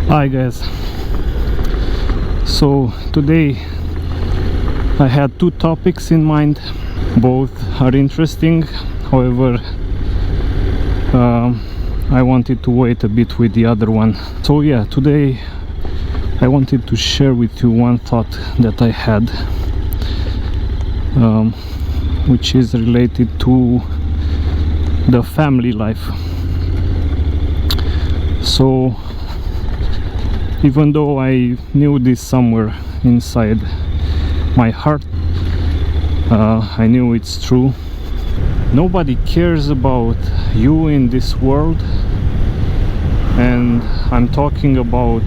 Hi guys, so today I had two topics in mind. Both are interesting, however I wanted to wait a bit with the other one. So yeah, today I wanted to share with you one thought that I had, which is related to the family life. So even though I knew this somewhere inside my heart, I knew it's true. Nobody cares about you in this world, and I'm talking about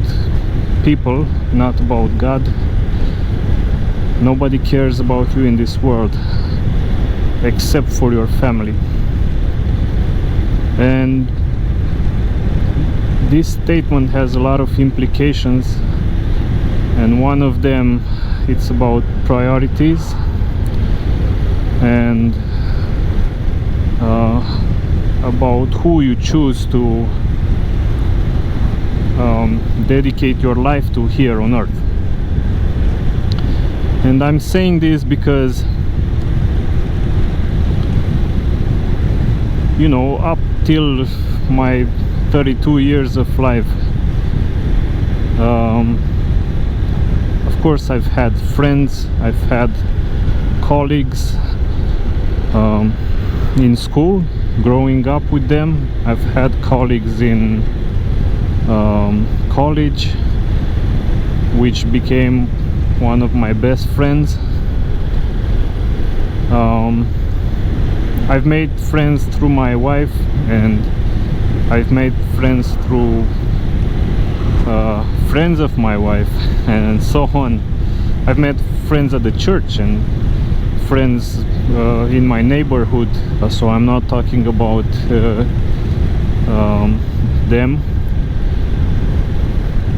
people, not about God. Nobody cares about you in this world except for your family. And this statement has a lot of implications, and one of them, it's about priorities and about who you choose to dedicate your life to here on earth. And I'm saying this because, you know, up till my 32 years of life, of course I've had friends, I've had colleagues in school, growing up with them. I've had colleagues in college, which became one of my best friends. I've made friends through my wife, and I've made friends through friends of my wife, and so on. I've met friends at the church and friends in my neighborhood, so I'm not talking about them.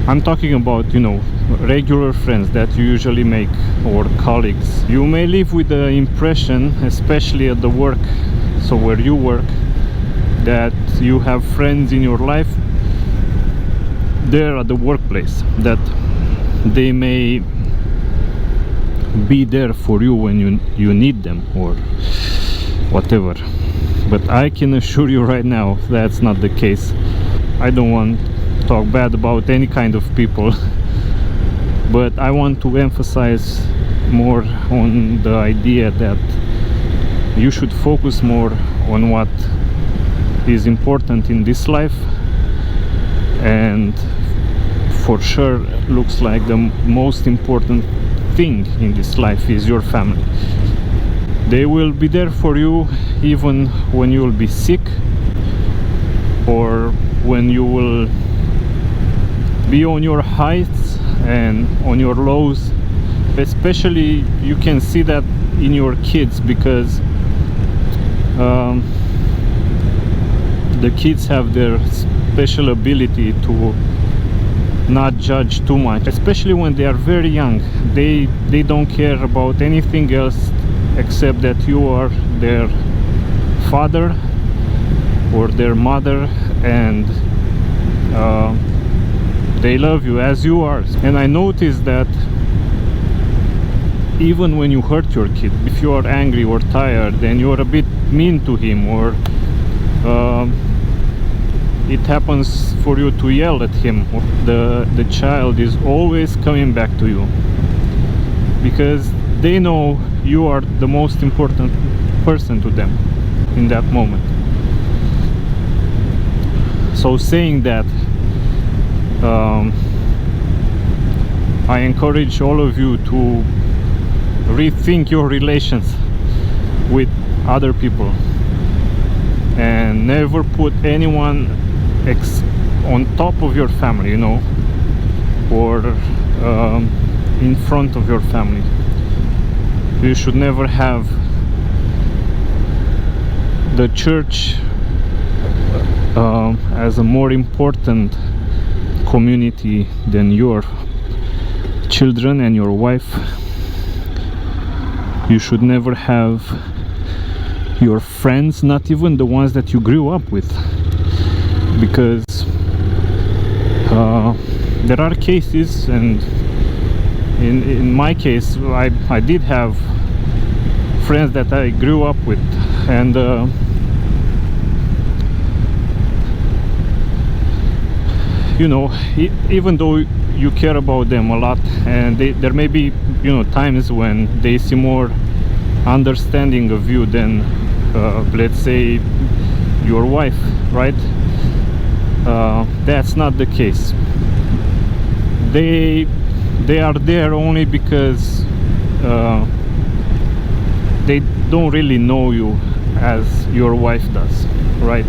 I'm talking about, you know, regular friends that you usually make, or colleagues. You may live with the impression, especially at the work, so where you work, that you have friends in your life there at the workplace, that they may be there for you when you need them or whatever. But I can assure you right now that's not the case. I don't want to talk bad about any kind of people, but I want to emphasize more on the idea that you should focus more on what is important in this life, and for sure looks like the most important thing in this life is your family. They will be there for you even when you will be sick, or when you will be on your heights and on your lows. Especially you can see that in your kids, because the kids have their special ability to not judge too much, especially when they are very young. They don't care about anything else except that you are their father or their mother, and they love you as you are. And I noticed that even when you hurt your kid, if you are angry or tired, then you are a bit mean to him, or it happens for you to yell at him, the child is always coming back to you, because they know you are the most important person to them in that moment. So saying that, I encourage all of you to rethink your relations with other people, and never put anyone on top of your family, you know, or in front of your family. You should never have the church as a more important community than your children and your wife. You should never have your friends, not even the ones that you grew up with, because there are cases, and in my case, I did have friends that I grew up with, and you know, even though you care about them a lot, and there may be, you know, times when they see more understanding of you than let's say your wife, right? That's not the case. They are there only because they don't really know you as your wife does, right?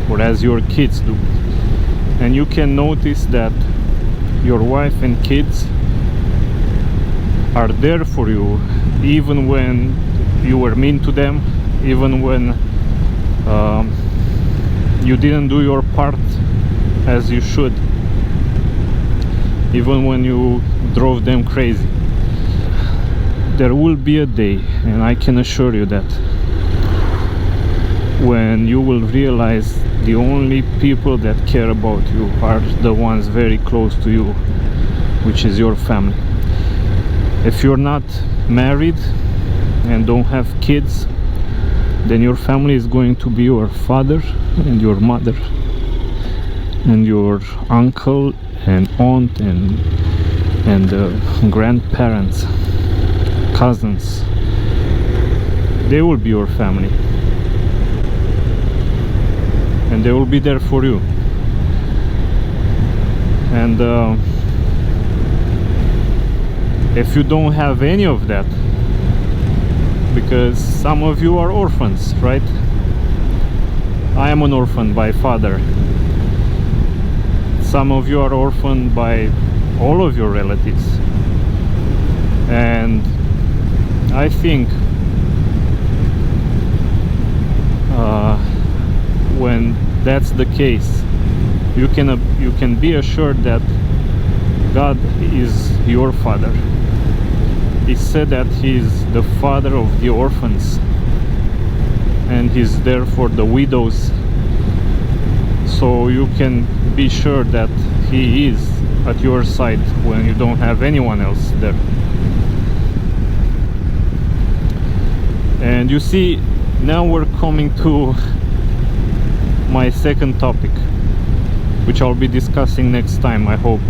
Or as your kids do. And you can notice that your wife and kids are there for you even when you were mean to them, even when you didn't do your part as you should, even when you drove them crazy. There will be a day, and I can assure you that, when you will realize the only people that care about you are the ones very close to you, which is your family. If you're not married and don't have kids, then your family is going to be your father and your mother and your uncle and aunt and grandparents, cousins. They will be your family, and they will be there for you. And if you don't have any of that, because some of you are orphans, right? I am an orphan by father. Some of you are orphaned by all of your relatives. And I think when that's the case, you can be assured that God is your father. He said that He's the father of the orphans, and He's there for the widows. So you can be sure that He is at your side when you don't have anyone else there. And you see, now we're coming to my second topic, which I'll be discussing next time. I hope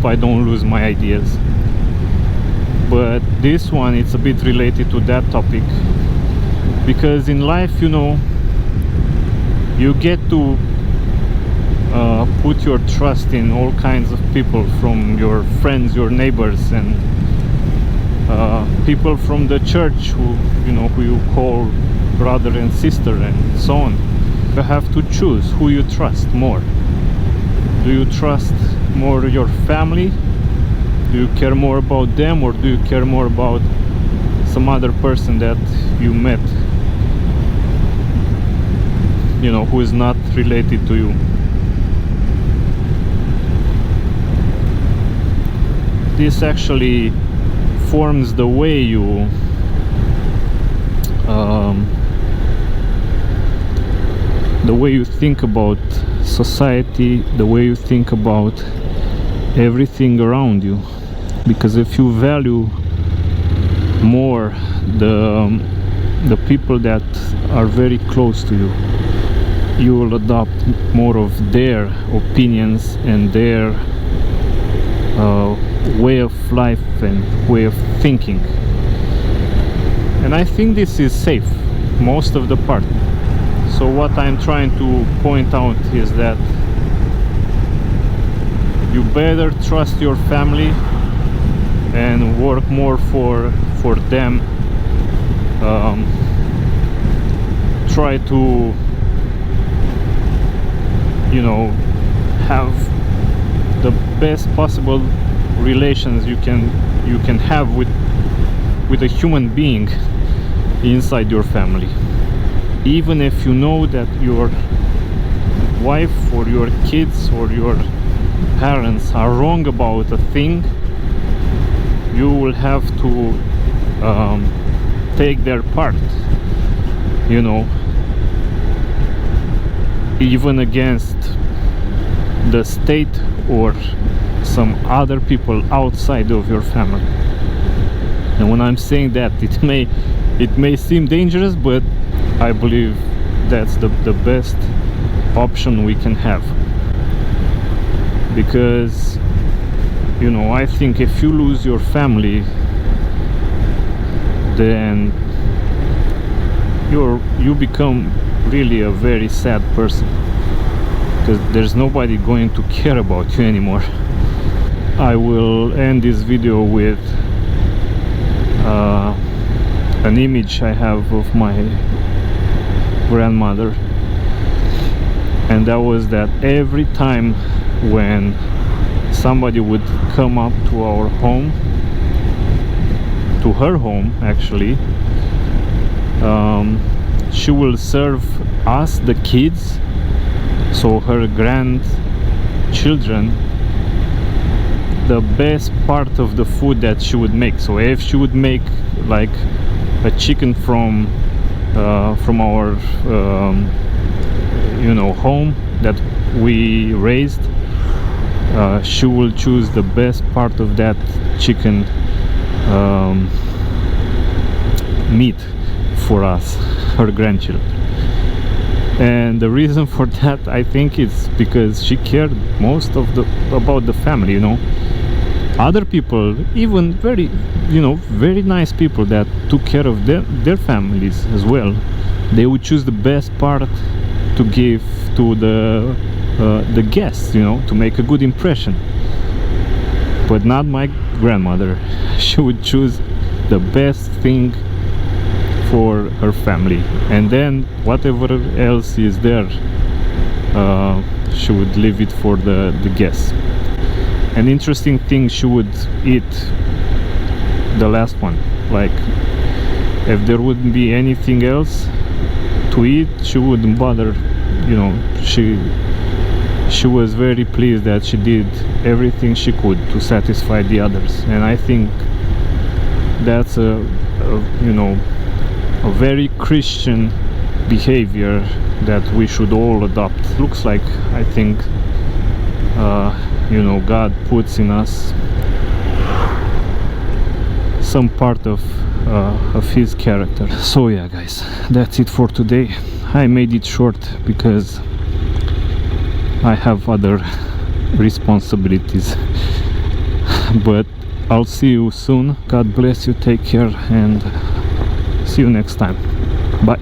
I don't lose my ideas. But this one, it's a bit related to that topic, because in life, you know, you get to put your trust in all kinds of people, from your friends, your neighbors, and people from the church who you call brother and sister, and so on. You have to choose who you trust more. Do you trust more your family? Do you care more about them, or do you care more about some other person that you met, you know, who is not related to you? This actually forms the way you think about society, the way you think about everything around you. Because if you value more the people that are very close to you, you will adopt more of their opinions and their way of life and way of thinking. And I think this is safe most of the part. So what I'm trying to point out is that you better trust your family and work more for them. Try to, you know, have the best possible relations you can have with a human being inside your family. Even if you know that your wife or your kids or your parents are wrong about a thing, you will have to take their part, you know, even against the state or some other people outside of your family. And when I'm saying that, it may seem dangerous, but I believe that's the best option we can have. Because, you know, I think if you lose your family, then you become really a very sad person, because there's nobody going to care about you anymore. I will end this video with an image I have of my grandmother, and that was that every time when somebody would come up to our home, to her home actually, she will serve us, the kids, so her grandchildren, the best part of the food that she would make. So if she would make like a chicken from our you know, home that we raised, she will choose the best part of that chicken meat for us, her grandchildren. And the reason for that, I think, is because she cared most of about the family, you know. Other people, even very, you know, very nice people that took care of their families as well, they would choose the best part to give to the guests, you know, to make a good impression. But not my grandmother. She would choose the best thing for her family, and then whatever else is there, she would leave it for the guests. An interesting thing, she would eat the last one. Like, if there wouldn't be anything else to eat, she wouldn't bother, you know. She was very pleased that she did everything she could to satisfy the others, and I think that's a you know, a very Christian behavior that we should all adopt. Looks like, I think, you know, God puts in us some part of his character. So yeah, guys, that's it for today. I made it short because I have other responsibilities. But I'll see you soon. God bless you, take care, and see you next time. Bye.